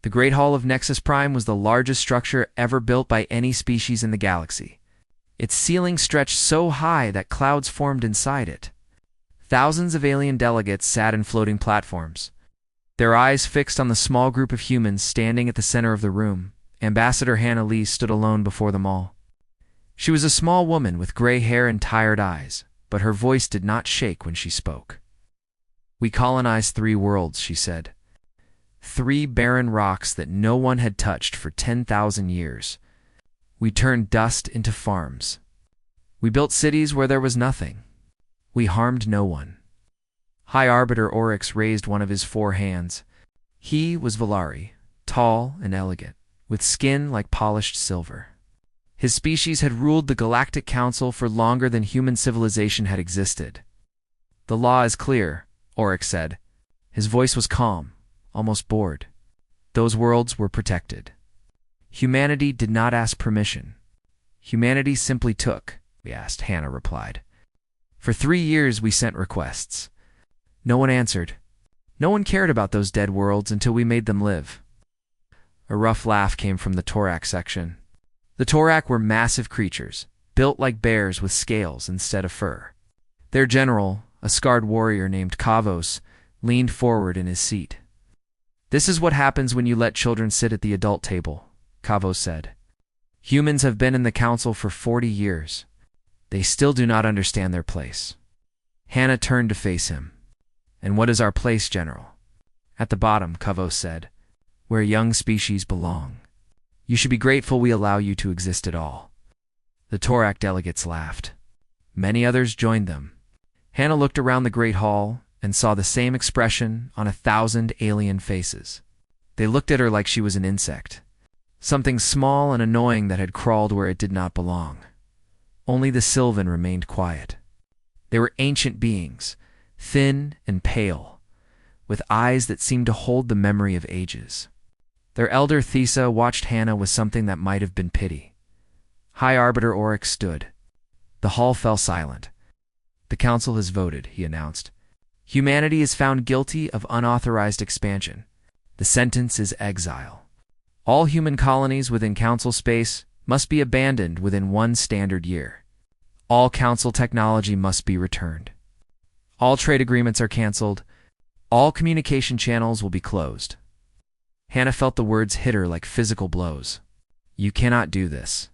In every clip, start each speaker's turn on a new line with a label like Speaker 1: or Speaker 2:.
Speaker 1: The Great Hall of Nexus Prime was the largest structure ever built by any species in the galaxy. Its ceiling stretched so high that clouds formed inside it. Thousands of alien delegates sat in floating platforms, their eyes fixed on the small group of humans standing at the center of the room. Ambassador Hannah Lee stood alone before them all. She was a small woman with gray hair and tired eyes, but her voice did not shake when she spoke. "We colonized 3 worlds," she said. 3 barren rocks that no one had touched for 10,000 years. We turned dust into farms. We built cities where there was nothing. We harmed no one. High Arbiter Oryx raised one of his 4 hands. He was Valari, tall and elegant, with skin like polished silver. His species had ruled the Galactic Council for longer than human civilization had existed. "The law is clear," Oryx said. His voice was calm, almost bored. Those worlds were protected. Humanity did not ask permission. Humanity simply took, we asked, Hannah replied. For 3 years we sent requests. No one answered. No one cared about those dead worlds until we made them live. A rough laugh came from the Torak section. The Torak were massive creatures, built like bears with scales instead of fur. Their general, a scarred warrior named Kavos, leaned forward in his seat. "This is what happens when you let children sit at the adult table," Kavos said. "Humans have been in the council for 40 years. They still do not understand their place." Hannah turned to face him. "And what is our place, General?" "At the bottom," Kavos said, "where young species belong. You should be grateful we allow you to exist at all." The Torak delegates laughed. Many others joined them. Hannah looked around the Great Hall and saw the same expression on 1,000 alien faces. They looked at her like she was an insect, something small and annoying that had crawled where it did not belong. Only the Sylvan remained quiet. They were ancient beings, thin and pale, with eyes that seemed to hold the memory of ages. Their elder Thesa watched Hannah with something that might have been pity. High Arbiter Oryx stood. The hall fell silent. "The council has voted," he announced. "Humanity is found guilty of unauthorized expansion. The sentence is exile. All human colonies within council space must be abandoned within 1 standard year. All council technology must be returned. All trade agreements are canceled. All communication channels will be closed." Hannah felt the words hit her like physical blows. "You cannot do this.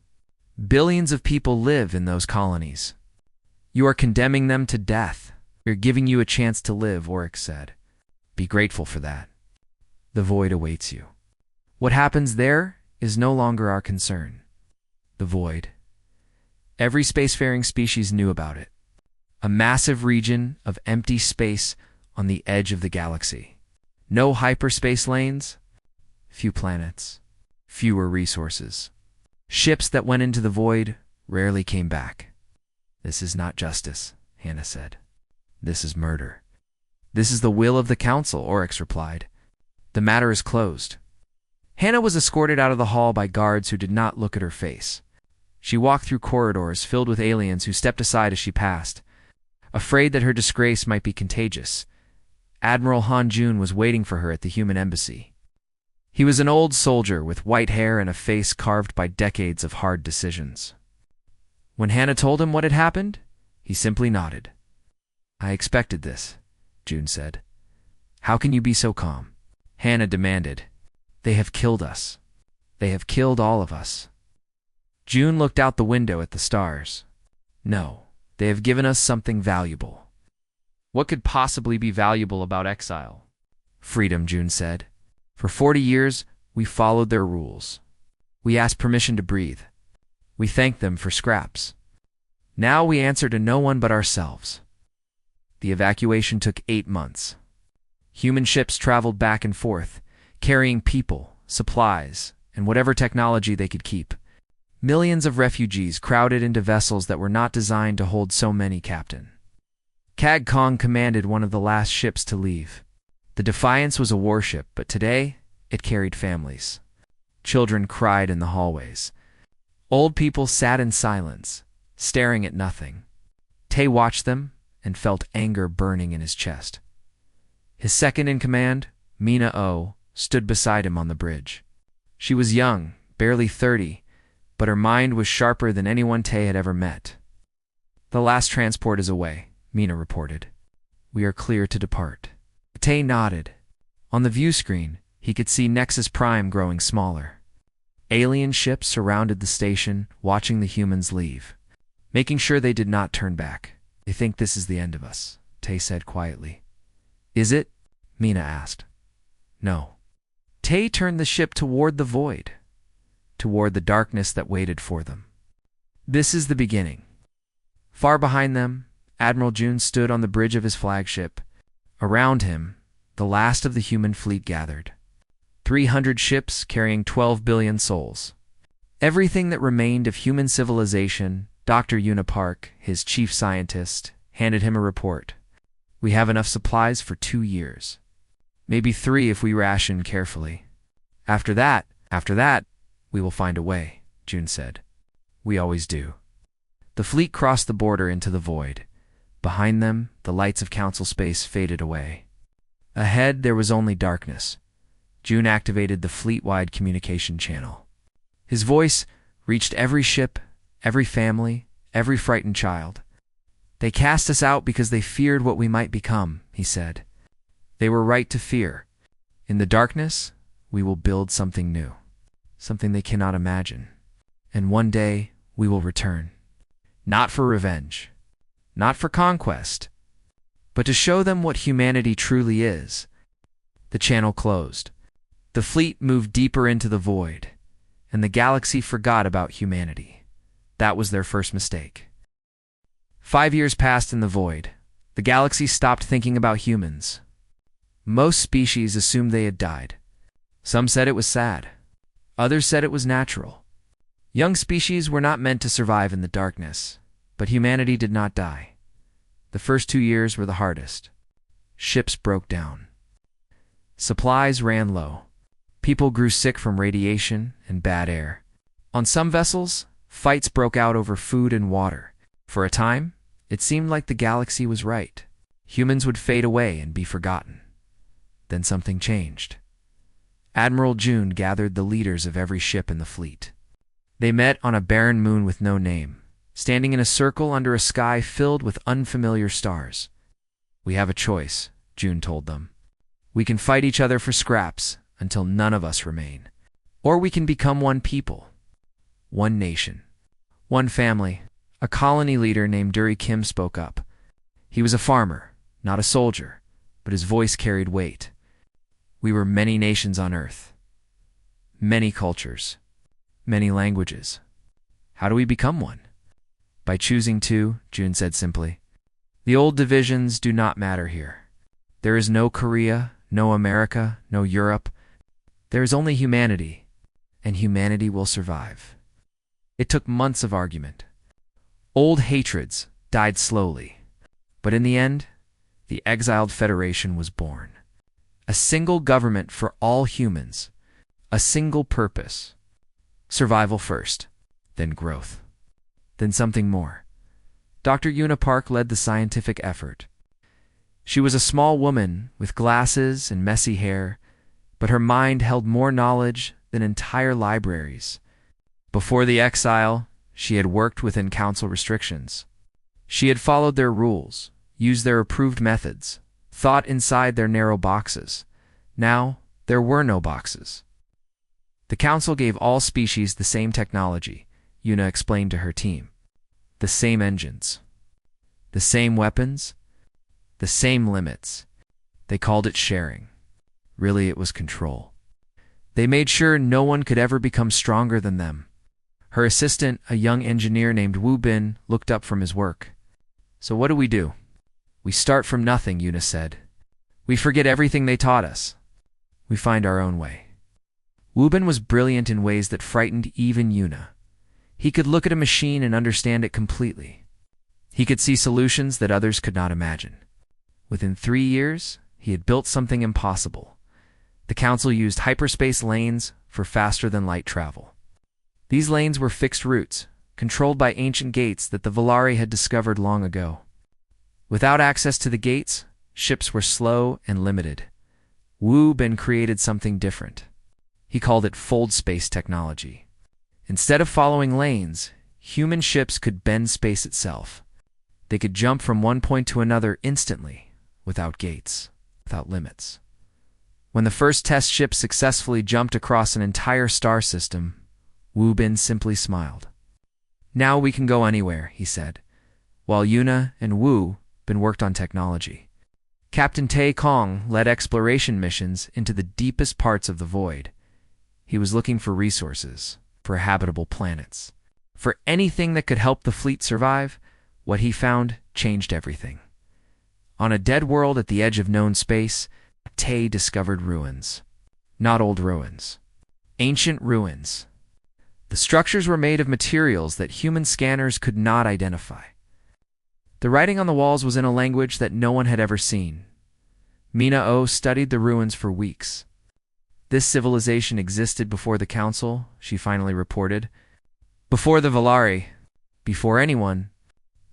Speaker 1: Billions of people live in those colonies. You are condemning them to death. We're giving you a chance to live," Oryx said. "Be grateful for that. The void awaits you. What happens there is no longer our concern." The void. Every spacefaring species knew about it. A massive region of empty space on the edge of the galaxy. No hyperspace lanes, few planets, fewer resources. Ships that went into the void rarely came back. "This is not justice," Hannah said. "This is murder." "This is the will of the council," Oryx replied. "The matter is closed." Hannah was escorted out of the hall by guards who did not look at her face. She walked through corridors filled with aliens who stepped aside as she passed, afraid that her disgrace might be contagious. Admiral Han Jun was waiting for her at the human embassy. He was an old soldier with white hair and a face carved by decades of hard decisions. When Hannah told him what had happened, he simply nodded. "I expected this," Jun said. "How can you be so calm?" Hannah demanded. "They have killed us. They have killed all of us." Jun looked out the window at the stars. "No, they have given us something valuable." "What could possibly be valuable about exile?" "Freedom," Jun said. "For 40 years, we followed their rules. We asked permission to breathe. We thanked them for scraps. Now we answer to no one but ourselves." The evacuation took 8 months. Human ships traveled back and forth, carrying people, supplies, and whatever technology they could keep. Millions of refugees crowded into vessels that were not designed to hold so many, Captain. Cag Kong commanded one of the last ships to leave. The Defiance was a warship, but today it carried families. Children cried in the hallways. Old people sat in silence, staring at nothing. Tay watched them and felt anger burning in his chest. His second in command, Mina O, stood beside him on the bridge. She was young, barely 30, but her mind was sharper than anyone Tay had ever met. "The last transport is away," Mina reported. "We are clear to depart." Tay nodded. On the view screen, he could see Nexus Prime growing smaller. Alien ships surrounded the station, watching the humans leave, making sure they did not turn back. "They think this is the end of us," Tay said quietly. "Is it?" Mina asked. "No." Tay turned the ship toward the void, toward the darkness that waited for them. "This is the beginning." Far behind them, Admiral June stood on the bridge of his flagship. Around him, the last of the human fleet gathered. 300 ships carrying 12 billion souls. Everything that remained of human civilization. Dr. Unipark, his chief scientist, handed him a report. "We have enough supplies for 2 years. Maybe 3 if we ration carefully. After that, we will find a way," June said. "We always do." The fleet crossed the border into the void. Behind them, the lights of Council space faded away. Ahead, there was only darkness. June activated the fleet-wide communication channel. His voice reached every ship, every family, every frightened child. "They cast us out because they feared what we might become," he said. "They were right to fear. In the darkness, we will build something new, something they cannot imagine. And one day, we will return. Not for revenge, not for conquest, but to show them what humanity truly is." The channel closed. The fleet moved deeper into the void, and the galaxy forgot about humanity. That was their first mistake. 5 years passed in the void. The galaxy stopped thinking about humans. Most species assumed they had died. Some said it was sad. Others said it was natural. Young species were not meant to survive in the darkness, but humanity did not die. The first 2 years were the hardest. Ships broke down. Supplies ran low. People grew sick from radiation and bad air. On some vessels, fights broke out over food and water. For a time, it seemed like the galaxy was right. Humans would fade away and be forgotten. Then something changed. Admiral June gathered the leaders of every ship in the fleet. They met on a barren moon with no name, standing in a circle under a sky filled with unfamiliar stars. "We have a choice," June told them. "We can fight each other for scraps until none of us remain. Or we can become one people, one nation, one family." A colony leader named Duri Kim spoke up. He was a farmer, not a soldier, but his voice carried weight. "We were many nations on Earth, many cultures, many languages. How do we become one?" "By choosing to," June said simply. "The old divisions do not matter here. There is no Korea, no America, no Europe. There is only humanity, and humanity will survive." It took months of argument. Old hatreds died slowly, but in the end, the exiled Federation was born. A single government for all humans, a single purpose. Survival first, then growth, then something more. Dr. Unipark led the scientific effort. She was a small woman with glasses and messy hair, but her mind held more knowledge than entire libraries. Before the exile, she had worked within council restrictions. She had followed their rules, used their approved methods, thought inside their narrow boxes. Now, there were no boxes. The council gave all species the same technology, Yuna explained to her team. The same engines, the same weapons, the same limits. They called it sharing. Really, it was control. They made sure no one could ever become stronger than them. Her assistant, a young engineer named Wu Bin, looked up from his work. "So what do? We start from nothing," Yuna said. "We forget everything they taught us. We find our own way." Wu Bin was brilliant in ways that frightened even Yuna. He could look at a machine and understand it completely. He could see solutions that others could not imagine. Within 3 years, he had built something impossible. The council used hyperspace lanes for faster-than-light travel. These lanes were fixed routes, controlled by ancient gates that the Volari had discovered long ago. Without access to the gates, ships were slow and limited. Wu Bin created something different. He called it fold space technology. Instead of following lanes, human ships could bend space itself. They could jump from one point to another instantly, without gates, without limits. When the first test ship successfully jumped across an entire star system, Wu Bin simply smiled. "Now we can go anywhere," he said, while Yuna and Wu Bin worked on technology. Captain Tai Kong led exploration missions into the deepest parts of the void. He was looking for resources, for habitable planets, for anything that could help the fleet survive. What he found changed everything. On a dead world at the edge of known space, Tai discovered ruins. Not old ruins. Ancient ruins. The structures were made of materials that human scanners could not identify. The writing on the walls was in a language that no one had ever seen. Mina O studied the ruins for weeks. This civilization existed before the Council, she finally reported. Before the Valari. Before anyone.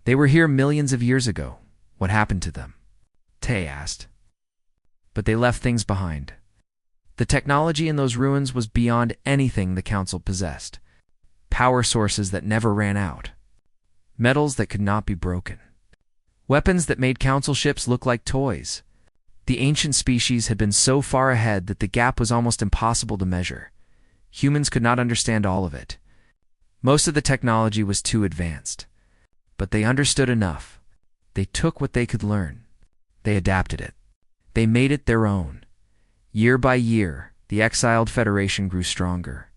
Speaker 1: They were here millions of years ago. What happened to them? Tai asked. But they left things behind. The technology in those ruins was beyond anything the Council possessed. Power sources that never ran out. Metals that could not be broken. Weapons that made Council ships look like toys. The ancient species had been so far ahead that the gap was almost impossible to measure. Humans could not understand all of it. Most of the technology was too advanced. But they understood enough. They took what they could learn. They adapted it. They made it their own. Year by year, the exiled Federation grew stronger.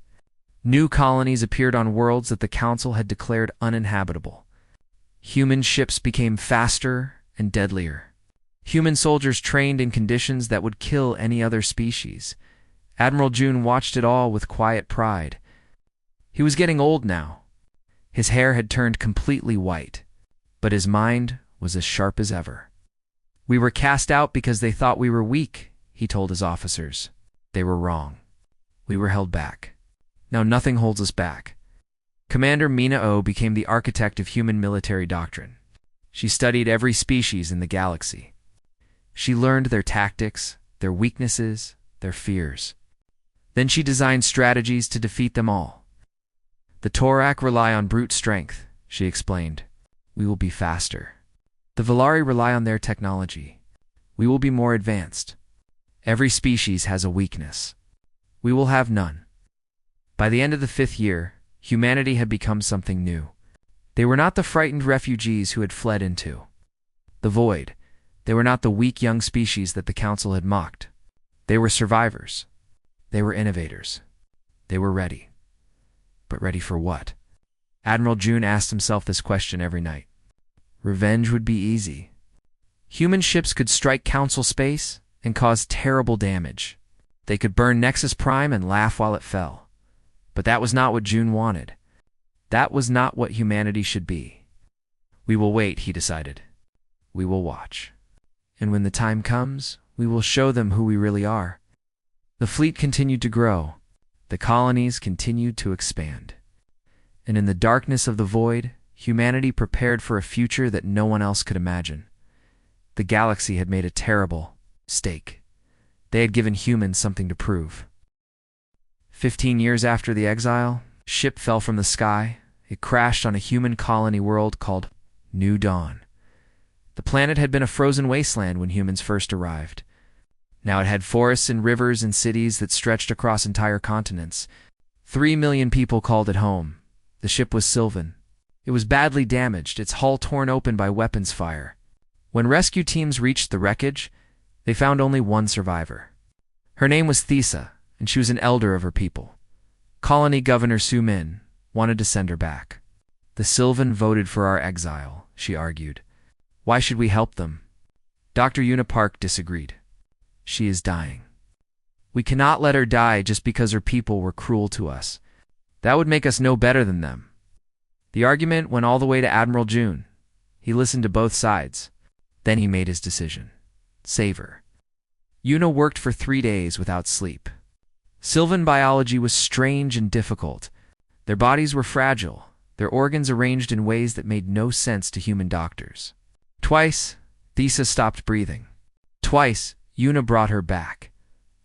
Speaker 1: New colonies appeared on worlds that the Council had declared uninhabitable. Human ships became faster and deadlier. Human soldiers trained in conditions that would kill any other species. Admiral June watched it all with quiet pride. He was getting old now. His hair had turned completely white, but his mind was as sharp as ever. "We were cast out because they thought we were weak," he told his officers. They were wrong. We were held back. Now nothing holds us back. Commander Mina O became the architect of human military doctrine. She studied every species in the galaxy. She learned their tactics, their weaknesses, their fears. Then she designed strategies to defeat them all. "The Torak rely on brute strength," she explained. "We will be faster. The Valari rely on their technology. We will be more advanced. Every species has a weakness. We will have none." By the end of the 5th year, humanity had become something new. They were not the frightened refugees who had fled into the void. They were not the weak young species that the Council had mocked. They were survivors. They were innovators. They were ready. But ready for what? Admiral June asked himself this question every night. Revenge would be easy. Human ships could strike Council space and cause terrible damage. They could burn Nexus Prime and laugh while it fell. But that was not what June wanted. That was not what humanity should be. "We will wait," he decided. "We will watch. And when the time comes, we will show them who we really are." The fleet continued to grow. The colonies continued to expand. And in the darkness of the void, humanity prepared for a future that no one else could imagine. The galaxy had made a terrible mistake. They had given humans something to prove. 15 years after the exile, a ship fell from the sky. It crashed on a human colony world called New Dawn. The planet had been a frozen wasteland when humans first arrived. Now it had forests and rivers and cities that stretched across entire continents. 3 million people called it home. The ship was Sylvan. It was badly damaged, its hull torn open by weapons fire. When rescue teams reached the wreckage, they found only one survivor. Her name was Thesa, and she was an elder of her people. Colony Governor Su Min wanted to send her back. "The Sylvan voted for our exile," she argued. "Why should we help them?" Dr. Una Park disagreed. "She is dying. We cannot let her die just because her people were cruel to us. That would make us no better than them." The argument went all the way to Admiral June. He listened to both sides. Then he made his decision. Save her. Una worked for 3 days without sleep. Sylvan biology was strange and difficult. Their bodies were fragile, their organs arranged in ways that made no sense to human doctors. Twice, Thesa stopped breathing. Twice, Una brought her back.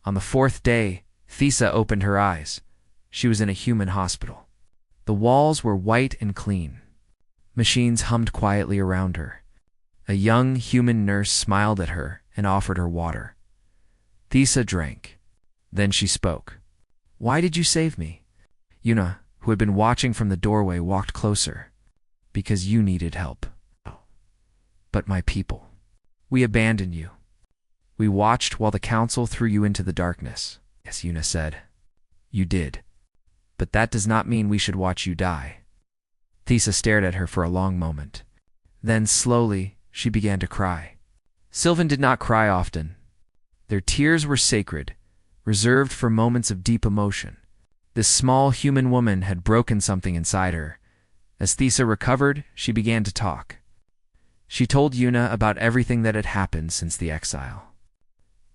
Speaker 1: On the fourth day, Thesa opened her eyes. She was in a human hospital. The walls were white and clean. Machines hummed quietly around her. A young human nurse smiled at her and offered her water. Thesa drank. Then she spoke. "Why did you save me?" Yuna, who had been watching from the doorway, walked closer. "Because you needed help." "But my people. We abandoned you. We watched while the council threw you into the darkness." "Yes," Yuna said. "You did. But that does not mean we should watch you die." Thesa stared at her for a long moment. Then, slowly, she began to cry. Sylvan did not cry often. Their tears were sacred, reserved for moments of deep emotion. This small human woman had broken something inside her. As Thesa recovered, she began to talk. She told Yuna about everything that had happened since the exile.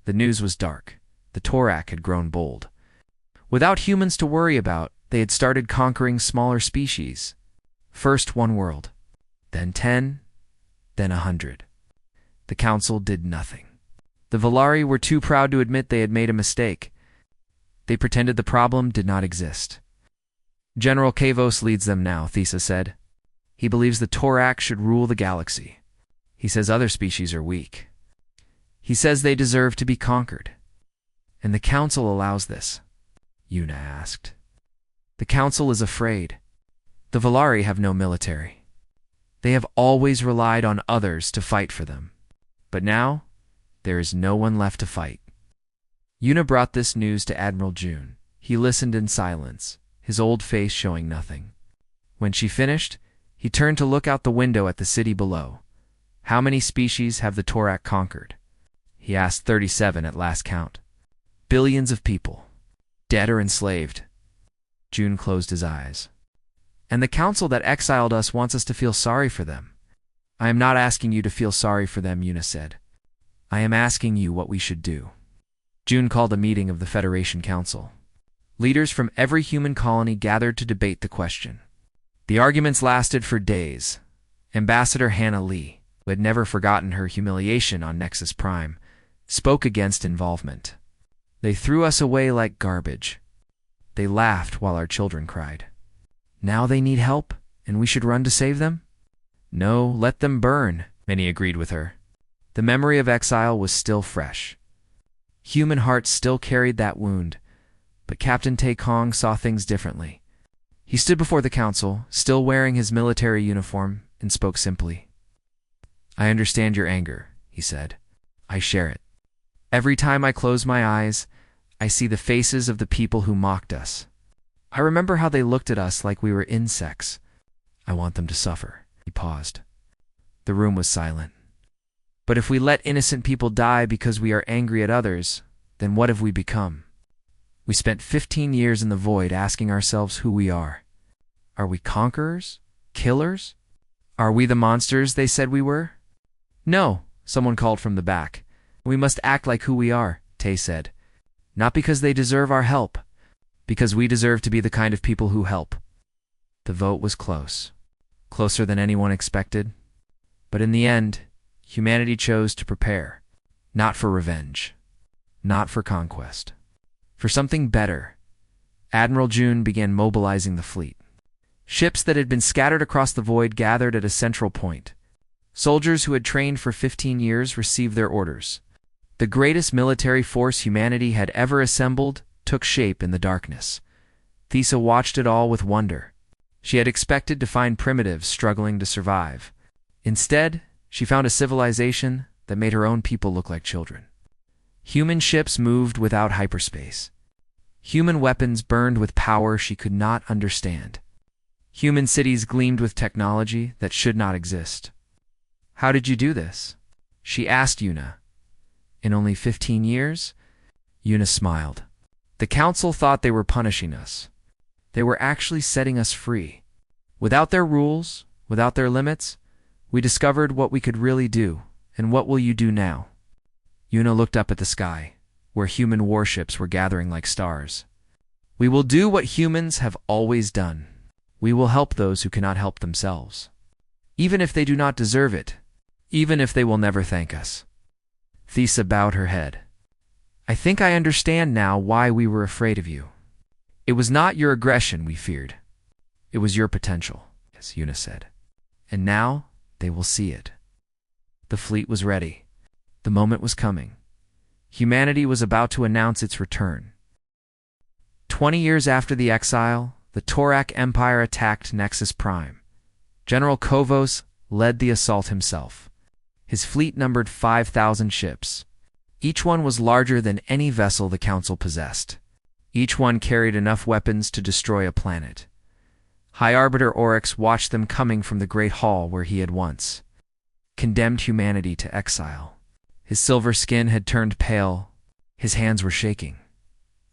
Speaker 1: The news was dark. The Torak had grown bold. Without humans to worry about, they had started conquering smaller species. First one world, then 10, then 100. The council did nothing. The Valari were too proud to admit they had made a mistake. They pretended the problem did not exist. "General Kavos leads them now," Thesa said. "He believes the Torak should rule the galaxy. He says other species are weak. He says they deserve to be conquered." "And the council allows this?" Yuna asked. "The council is afraid. The Valari have no military. They have always relied on others to fight for them. But now, there is no one left to fight." Yuna brought this news to Admiral June. He listened in silence, his old face showing nothing. When she finished, he turned to look out the window at the city below. "How many species have the Torak conquered?" He asked. 37 at last count. "Billions of people, dead or enslaved." June closed his eyes. "And the council that exiled us wants us to feel sorry for them." "I am not asking you to feel sorry for them," Yuna said. "I am asking you what we should do." June called a meeting of the Federation Council. Leaders from every human colony gathered to debate the question. The arguments lasted for days. Ambassador Hannah Lee, who had never forgotten her humiliation on Nexus Prime, spoke against involvement. "They threw us away like garbage. They laughed while our children cried. Now they need help, and we should run to save them?" "No, let them burn," many agreed with her. The memory of exile was still fresh. Human hearts still carried that wound, but Captain Tay Kong saw things differently. He stood before the council, still wearing his military uniform, and spoke simply. "I understand your anger," he said. "I share it. Every time I close my eyes, I see the faces of the people who mocked us. I remember how they looked at us like we were insects. I want them to suffer." He paused. The room was silent. "But if we let innocent people die because we are angry at others, then what have we become? We spent 15 years in the void asking ourselves who we are. Are we conquerors? Killers? Are we the monsters they said we were?" "No," someone called from the back. "We must act like who we are," Tay said. "Not because they deserve our help, because we deserve to be the kind of people who help." The vote was close. Closer than anyone expected. But in the end, humanity chose to prepare. Not for revenge. Not for conquest. For something better. Admiral June began mobilizing the fleet. Ships that had been scattered across the void gathered at a central point. Soldiers who had trained for 15 years received their orders. The greatest military force humanity had ever assembled took shape in the darkness. Thesa watched it all with wonder. She had expected to find primitives struggling to survive. Instead, she found a civilization that made her own people look like children. Human ships moved without hyperspace. Human weapons burned with power she could not understand. Human cities gleamed with technology that should not exist. "How did you do this?" she asked Yuna. "In only 15 years?" Yuna smiled. "The council thought they were punishing us. They were actually setting us free. Without their rules, without their limits, we discovered what we could really do. And what will you do now?" Yuna looked up at the sky, where human warships were gathering like stars. "We will do what humans have always done. We will help those who cannot help themselves. Even if they do not deserve it. Even if they will never thank us." Thesa bowed her head. I think I understand now why we were afraid of you. It was not your aggression we feared. It was your potential, as Yuna said. And now they will see it. The fleet was ready. The moment was coming. Humanity was about to announce its return. 20 years after the exile, the Torak Empire attacked Nexus Prime. General Kovos led the assault himself. His fleet numbered 5,000 ships. Each one was larger than any vessel the Council possessed. Each one carried enough weapons to destroy a planet. High Arbiter Oryx watched them coming from the Great Hall where he had once condemned humanity to exile. His silver skin had turned pale. His hands were shaking.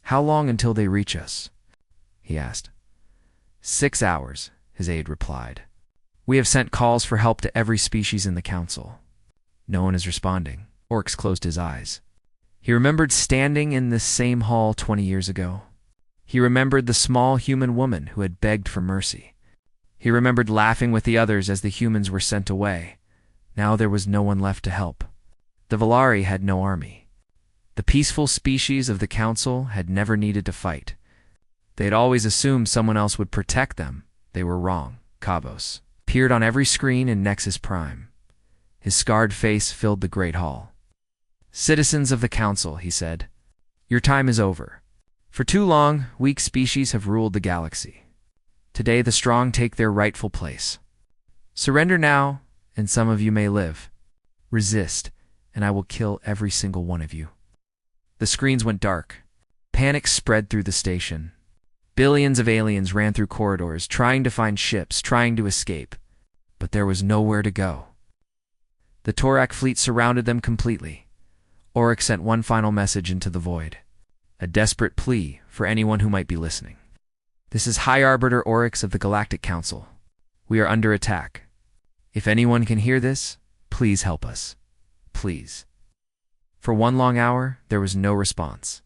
Speaker 1: "How long until they reach us?" he asked. 6 hours, his aide replied. "We have sent calls for help to every species in the Council. No one is responding." Oryx closed his eyes. He remembered standing in this same hall 20 years ago. He remembered the small human woman who had begged for mercy. He remembered laughing with the others as the humans were sent away. Now there was no one left to help. The Valari had no army. The peaceful species of the Council had never needed to fight. They had always assumed someone else would protect them. They were wrong. Kavos appeared on every screen in Nexus Prime. His scarred face filled the Great Hall. "Citizens of the Council," he said, "your time is over. For too long, weak species have ruled the galaxy. Today the strong take their rightful place. Surrender now, and some of you may live. Resist, and I will kill every single one of you." The screens went dark. Panic spread through the station. Billions of aliens ran through corridors, trying to find ships, trying to escape. But there was nowhere to go. The Torak fleet surrounded them completely. Oryx sent one final message into the void. A desperate plea for anyone who might be listening. "This is High Arbiter Oryx of the Galactic Council. We are under attack. If anyone can hear this, please help us. Please." For 1 long hour, there was no response.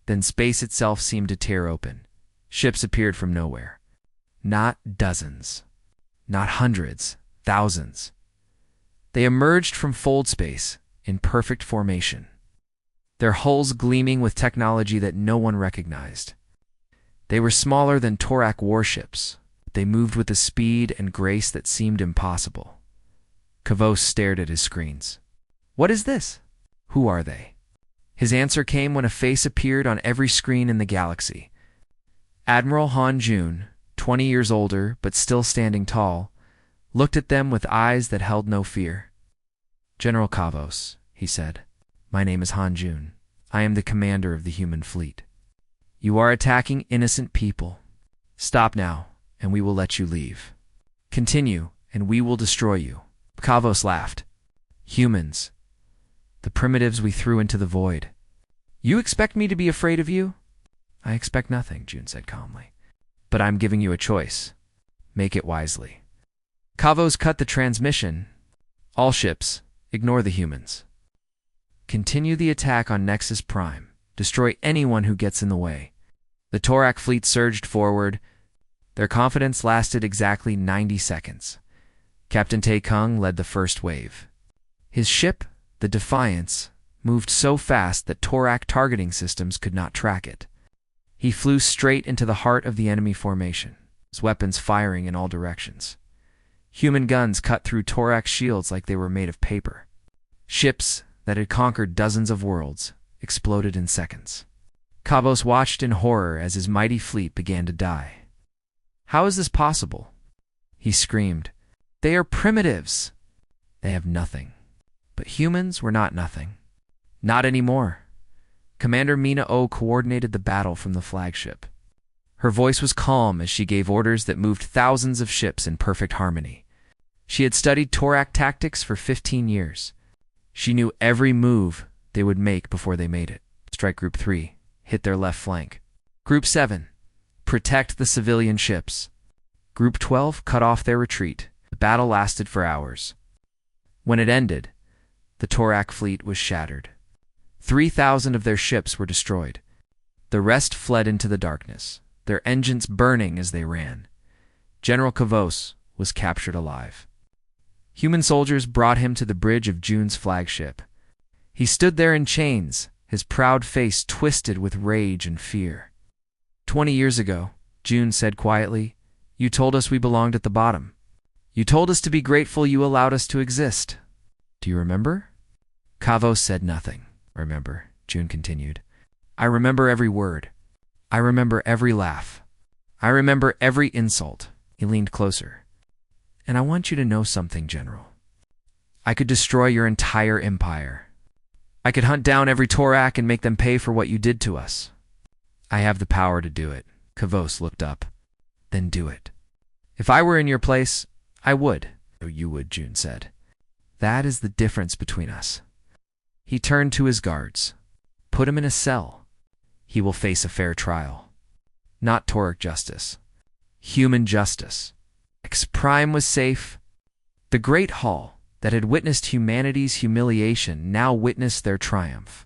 Speaker 1: Then space itself seemed to tear open. Ships appeared from nowhere. Not dozens. Not hundreds. Thousands. They emerged from fold space in perfect formation. Their hulls gleaming with technology that no one recognized. They were smaller than Torak warships. They moved with a speed and grace that seemed impossible. Kavos stared at his screens. "What is this? Who are they?" His answer came when a face appeared on every screen in the galaxy. Admiral Han Jun, 20 years older but still standing tall, looked at them with eyes that held no fear. "General Kavos," he said, "my name is Han Jun. I am the commander of the human fleet. You are attacking innocent people. Stop now, and we will let you leave. Continue, and we will destroy you." Kavos laughed. "Humans. The primitives we threw into the void. You expect me to be afraid of you?" "I expect nothing," Jun said calmly. "But I'm giving you a choice. Make it wisely." Kavos cut the transmission. "All ships, ignore the humans. Continue the attack on Nexus Prime. Destroy anyone who gets in the way." The Torak fleet surged forward. Their confidence lasted exactly 90 seconds. Captain Tae Kung led the first wave. His ship, the Defiance, moved so fast that Torak targeting systems could not track it. He flew straight into the heart of the enemy formation, his weapons firing in all directions. Human guns cut through Torak shields like they were made of paper. Ships that had conquered dozens of worlds exploded in seconds. Kavos watched in horror as his mighty fleet began to die. "How is this possible?" he screamed. "They are primitives. They have nothing." But humans were not nothing. Not anymore. Commander Mina O coordinated the battle from the flagship. Her voice was calm as she gave orders that moved thousands of ships in perfect harmony. She had studied Torak tactics for 15 years. She knew every move they would make before they made it. Strike Group 3. Hit their left flank. Group 7. Protect the civilian ships. Group 12 cut off their retreat. The battle lasted for hours. When it ended, the Torak fleet was shattered. 3,000 of their ships were destroyed. The rest fled into the darkness, their engines burning as they ran. General Kavos was captured alive. Human soldiers brought him to the bridge of Jun's flagship. He stood there in chains, his proud face twisted with rage and fear. 20 years ago, June said quietly, you told us we belonged at the bottom. You told us to be grateful you allowed us to exist. Do you remember? Kavos said nothing. Remember, June continued. I remember every word. I remember every laugh. I remember every insult. He leaned closer. And I want you to know something, General. I could destroy your entire empire. I could hunt down every Torak and make them pay for what you did to us. I have the power to do it. Kavos looked up. Then do it. If I were in your place, I would. Oh, you would, June said. That is the difference between us. He turned to his guards. Put him in a cell. He will face a fair trial. Not Torak justice. Human justice. X Prime was safe. The great hall that had witnessed humanity's humiliation now witnessed their triumph.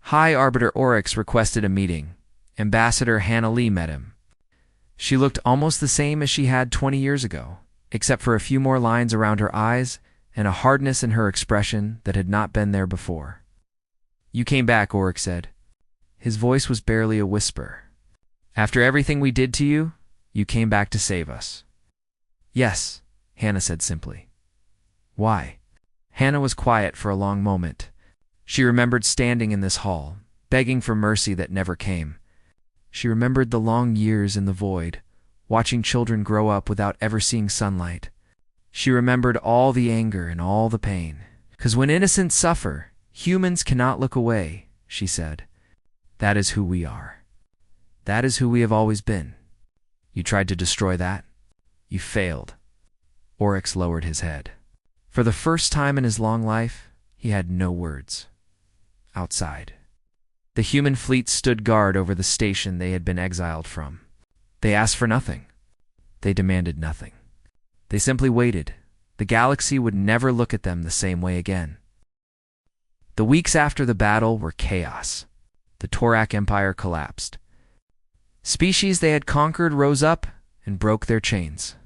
Speaker 1: High Arbiter Oryx requested a meeting. Ambassador Hannah Lee met him. She looked almost the same as she had 20 years ago, except for a few more lines around her eyes and a hardness in her expression that had not been there before. You came back, Oryx said. His voice was barely a whisper. After everything we did to you, you came back to save us. Yes, Hannah said simply. Why? Hannah was quiet for a long moment. She remembered standing in this hall, begging for mercy that never came. She remembered the long years in the void, watching children grow up without ever seeing sunlight. She remembered all the anger and all the pain. Because when innocents suffer, humans cannot look away, she said. That is who we are. That is who we have always been. You tried to destroy that. You failed. Oryx lowered his head. For the first time in his long life, he had no words. Outside, the human fleet stood guard over the station they had been exiled from. They asked for nothing. They demanded nothing. They simply waited. The galaxy would never look at them the same way again. The weeks after the battle were chaos. The Torak Empire collapsed. Species they had conquered rose up and broke their chains.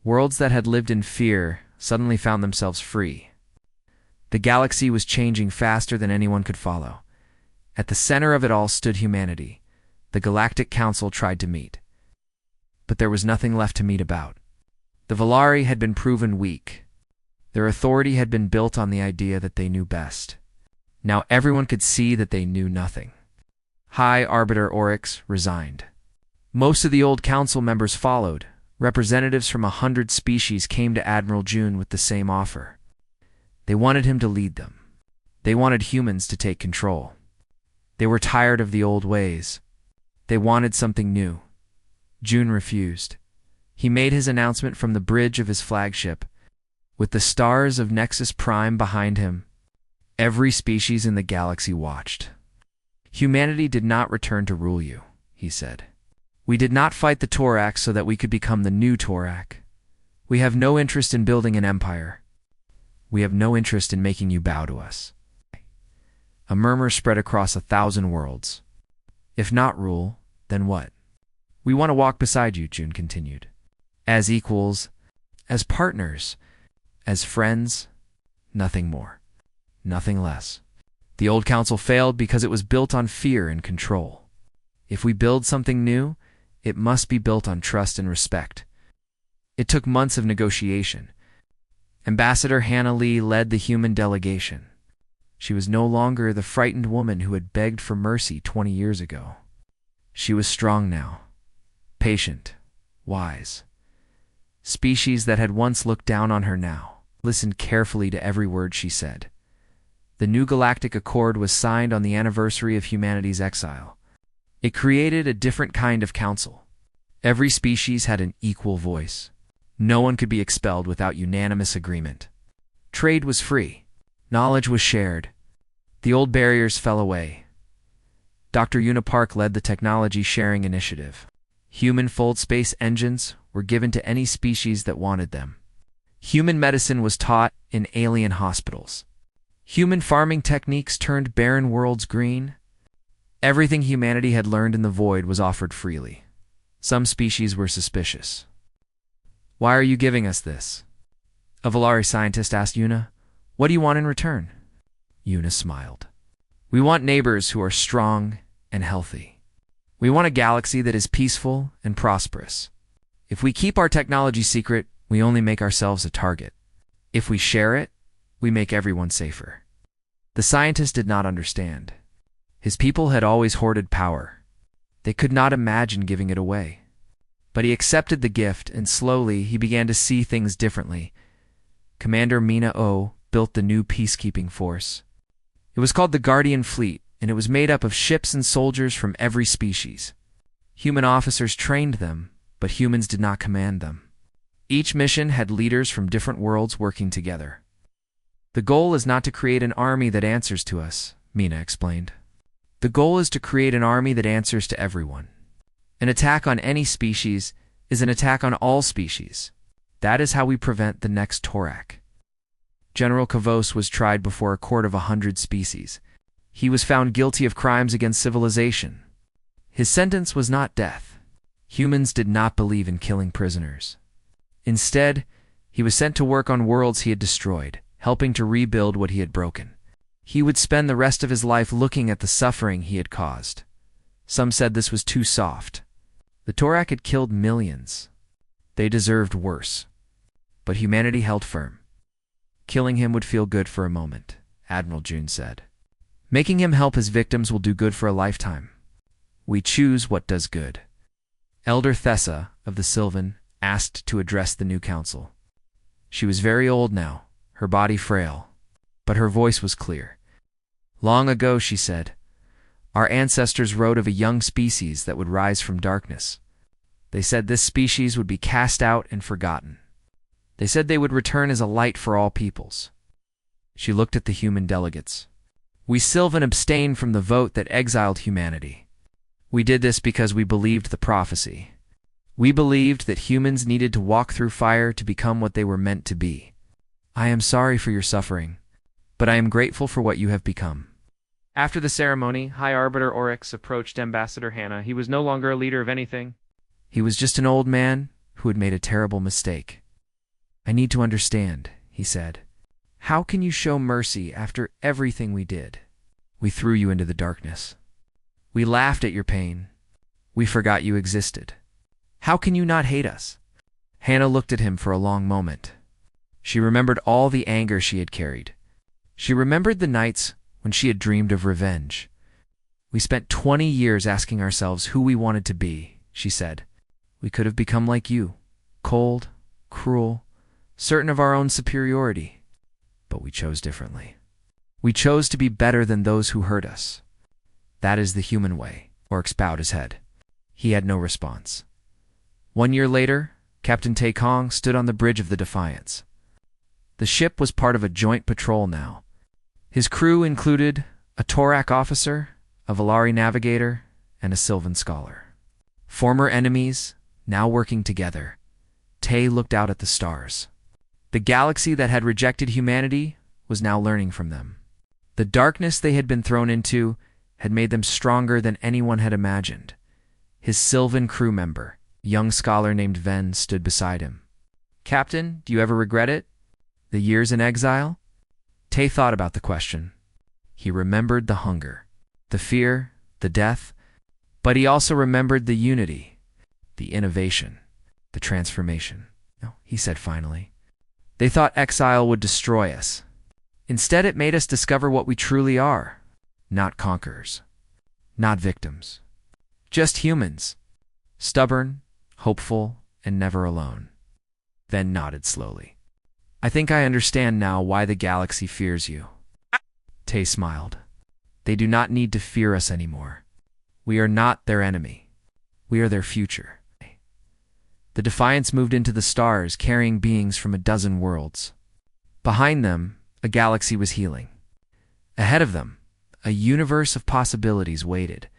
Speaker 1: Worlds that had lived in fear suddenly found themselves free. The galaxy was changing faster than anyone could follow. At the center of it all stood humanity. The Galactic Council tried to meet. But there was nothing left to meet about. The Valari had been proven weak. Their authority had been built on the idea that they knew best. Now everyone could see that they knew nothing. High Arbiter Oryx resigned. Most of the old council members followed. Representatives from 100 species came to Admiral June with the same offer. They wanted him to lead them. They wanted humans to take control. They were tired of the old ways. They wanted something new. June refused. He made his announcement from the bridge of his flagship. With the stars of Nexus Prime behind him, every species in the galaxy watched. Humanity did not return to rule you, he said. We did not fight the Torak so that we could become the new Torak. We have no interest in building an empire. We have no interest in making you bow to us. A murmur spread across 1,000 worlds. If not rule, then what? We want to walk beside you, June continued. As equals, as partners, as friends, nothing more, nothing less. The old council failed because it was built on fear and control. If we build something new, it must be built on trust and respect. It took months of negotiation. Ambassador Hannah Lee led the human delegation. She was no longer the frightened woman who had begged for mercy 20 years ago. She was strong now, patient, wise. Species that had once looked down on her now listened carefully to every word she said. The new Galactic Accord was signed on the anniversary of humanity's exile. It created a different kind of council. Every species had an equal voice. No one could be expelled without unanimous agreement. Trade was free. Knowledge was shared. The old barriers fell away. Dr. Unipark led the technology sharing initiative. Human fold space engines were given to any species that wanted them. Human medicine was taught in alien hospitals. Human farming techniques turned barren worlds green. Everything humanity had learned in the void was offered freely. Some species were suspicious. Why are you giving us this? A Valari scientist asked Una. What do you want in return? Una smiled. We want neighbors who are strong and healthy. We want a galaxy that is peaceful and prosperous. If we keep our technology secret, we only make ourselves a target. If we share it, we make everyone safer. The scientist did not understand. His people had always hoarded power. They could not imagine giving it away. But he accepted the gift, and slowly he began to see things differently. Commander Mina O built the new peacekeeping force. It was called the Guardian Fleet, and it was made up of ships and soldiers from every species. Human officers trained them, but humans did not command them. Each mission had leaders from different worlds working together. The goal is not to create an army that answers to us, Mina explained. The goal is to create an army that answers to everyone. An attack on any species is an attack on all species. That is how we prevent the next Torak. General Kavos was tried before a court of 100 species. He was found guilty of crimes against civilization. His sentence was not death. Humans did not believe in killing prisoners. Instead, he was sent to work on worlds he had destroyed, helping to rebuild what he had broken. He would spend the rest of his life looking at the suffering he had caused. Some said this was too soft. The Torak had killed millions. They deserved worse. But humanity held firm. Killing him would feel good for a moment, Admiral June said. Making him help his victims will do good for a lifetime. We choose what does good. Elder Thessa of the Sylvan asked to address the new council. She was very old now, her body frail, but her voice was clear. Long ago, she said, our ancestors wrote of a young species that would rise from darkness. They said this species would be cast out and forgotten. They said they would return as a light for all peoples. She looked at the human delegates. We Sylvan abstained from the vote that exiled humanity. We did this because we believed the prophecy. We believed that humans needed to walk through fire to become what they were meant to be. I am sorry for your suffering, but I am grateful for what you have become. After the ceremony, High Arbiter Oryx approached Ambassador Hannah. He was no longer a leader of anything. He was just an old man who had made a terrible mistake. I need to understand, he said. How can you show mercy after everything we did? We threw you into the darkness. We laughed at your pain. We forgot you existed. How can you not hate us? Hannah looked at him for a long moment. She remembered all the anger she had carried. She remembered the nights when she had dreamed of revenge. We spent 20 years asking ourselves who we wanted to be, she said. We could have become like you, cold, cruel, certain of our own superiority. But we chose differently. We chose to be better than those who hurt us. That is the human way, Oryx bowed his head. He had no response. 1 year later, Captain Tay Kong stood on the bridge of the Defiance. The ship was part of a joint patrol now. His crew included a Torak officer, a Valari navigator, and a Sylvan scholar. Former enemies, now working together. Tay looked out at the stars. The galaxy that had rejected humanity was now learning from them. The darkness they had been thrown into had made them stronger than anyone had imagined. His Sylvan crew member, a young scholar named Ven, stood beside him. Captain, do you ever regret it? The years in exile? Tay thought about the question. He remembered the hunger, the fear, the death, but he also remembered the unity, the innovation, the transformation. No, he said finally. They thought exile would destroy us. Instead, it made us discover what we truly are. Not conquerors. Not victims. Just humans. Stubborn, hopeful, and never alone. Ven nodded slowly. I think I understand now why the galaxy fears you. Tay smiled. They do not need to fear us anymore. We are not their enemy. We are their future. The Defiance moved into the stars, carrying beings from a dozen worlds. Behind them, a galaxy was healing. Ahead of them, a universe of possibilities waited,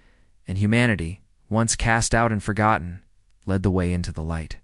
Speaker 1: and humanity, once cast out and forgotten, led the way into the light.